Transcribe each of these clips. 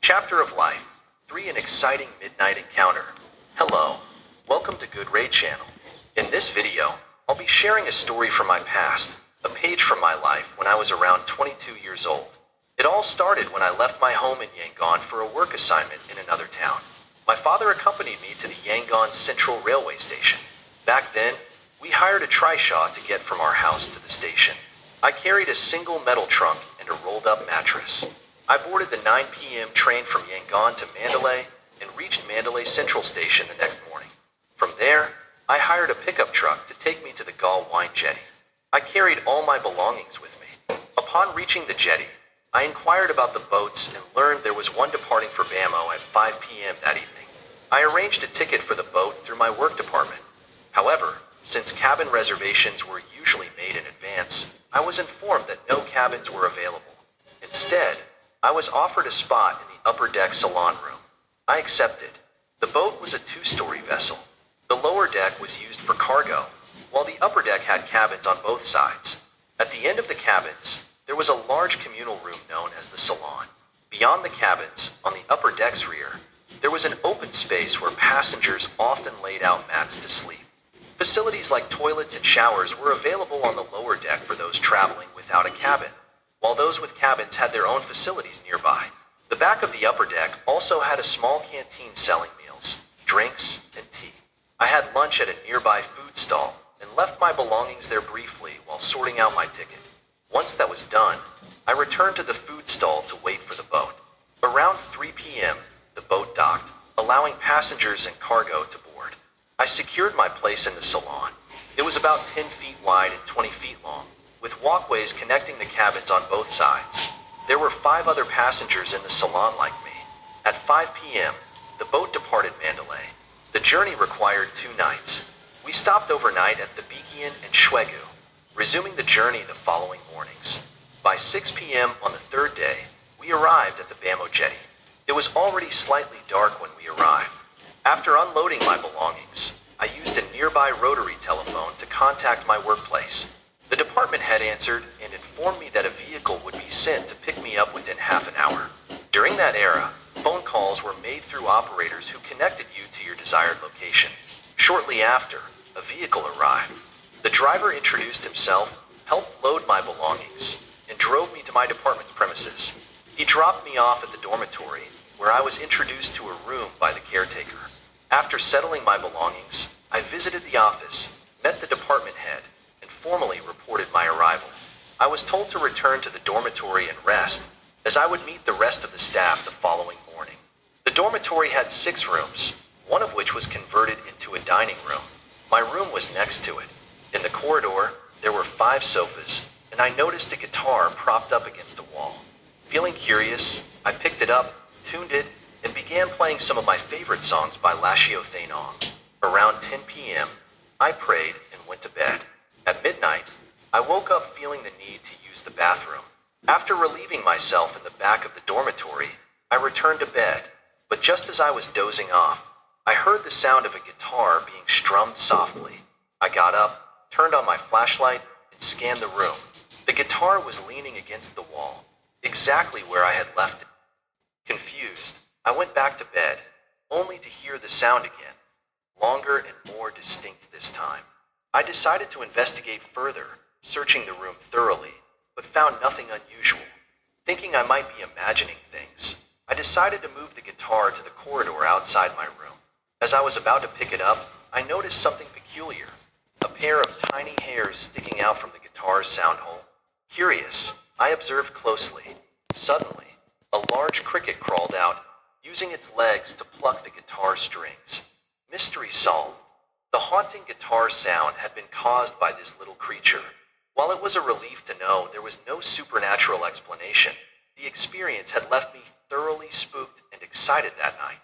Chapter of Life 3, an exciting midnight encounter. Hello, welcome to Good Ray Channel. In this video, I'll be sharing a story from my past, a page from my life when I was around 22 years old. It all started when I left my home in Yangon for a work assignment in another town. My father accompanied me to the Yangon Central Railway Station. Back then, we hired a trishaw to get from our house to the station. I carried a single metal trunk and a rolled-up mattress. I boarded the 9 p.m. train from Yangon to Mandalay and reached Mandalay Central Station the next morning. From there, I hired a pickup truck to take me to the Galwine jetty. I carried all my belongings with me. Upon reaching the jetty, I inquired about the boats and learned there was one departing for Bamo at 5 p.m. that evening. I arranged a ticket for the boat through my work department. However, since cabin reservations were usually made in advance, I was informed that no cabins were available. Instead, I was offered a spot in the upper deck salon room. I accepted. The boat was a 2-story vessel. The lower deck was used for cargo, while the upper deck had cabins on both sides. At the end of the cabins, there was a large communal room known as the salon. Beyond the cabins, on the upper deck's rear, there was an open space where passengers often laid out mats to sleep. Facilities like toilets and showers were available on the lower deck for those traveling without a cabin, while those with cabins had their own facilities nearby. The back of the upper deck also had a small canteen selling meals, drinks, and tea. I had lunch at a nearby food stall and left my belongings there briefly while sorting out my ticket. Once that was done, I returned to the food stall to wait for the boat. Around 3 p.m., the boat docked, allowing passengers and cargo to board. I secured my place in the salon. It was about 10 feet wide and 20 feet long, with walkways connecting the cabins on both sides. There were 5 other passengers in the salon like me. At 5 p.m., the boat departed Mandalay. The journey required 2 nights. We stopped overnight at the Bikian and Shwegu, resuming the journey the following mornings. By 6 p.m. on the 3rd day, we arrived at the Bamo jetty. It was already slightly dark when we arrived. After unloading my belongings, I used a nearby rotary telephone to contact my workplace. The department head answered and informed me that a vehicle would be sent to pick me up within half an hour. During that era, phone calls were made through operators who connected you to your desired location. Shortly after, a vehicle arrived. The driver introduced himself, helped load my belongings, and drove me to my department's premises. He dropped me off at the dormitory, where I was introduced to a room by the caretaker. After settling my belongings, I visited the office, met the department head, and formally reported my arrival. I was told to return to the dormitory and rest, as I would meet the rest of the staff the following morning. The dormitory had 6 rooms, one of which was converted into a dining room. My room was next to it. In the corridor, there were 5 sofas, and I noticed a guitar propped up against a wall. Feeling curious, I picked it up, tuned it, and began playing some of my favorite songs by Lashio Thainong. Around 10 p.m., I prayed and went to bed. At midnight, I woke up feeling the need to use the bathroom. After relieving myself in the back of the dormitory, I returned to bed, but just as I was dozing off, I heard the sound of a guitar being strummed softly. I got up, turned on my flashlight, and scanned the room. The guitar was leaning against the wall, exactly where I had left it. Confused, I went back to bed, only to hear the sound again, longer and more distinct this time. I decided to investigate further, searching the room thoroughly, but found nothing unusual. Thinking I might be imagining things, I decided to move the guitar to the corridor outside my room. As I was about to pick it up, I noticed something peculiar, a pair of tiny hairs sticking out from the guitar's sound hole. Curious, I observed closely. Suddenly, a large cricket crawled out, using its legs to pluck the guitar strings. Mystery solved. The haunting guitar sound had been caused by this little creature. While it was a relief to know there was no supernatural explanation, the experience had left me thoroughly spooked and excited that night.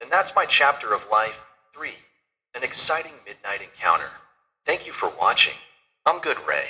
And that's my chapter of life 3, an exciting midnight encounter. Thank you for watching. I'm Good Ray.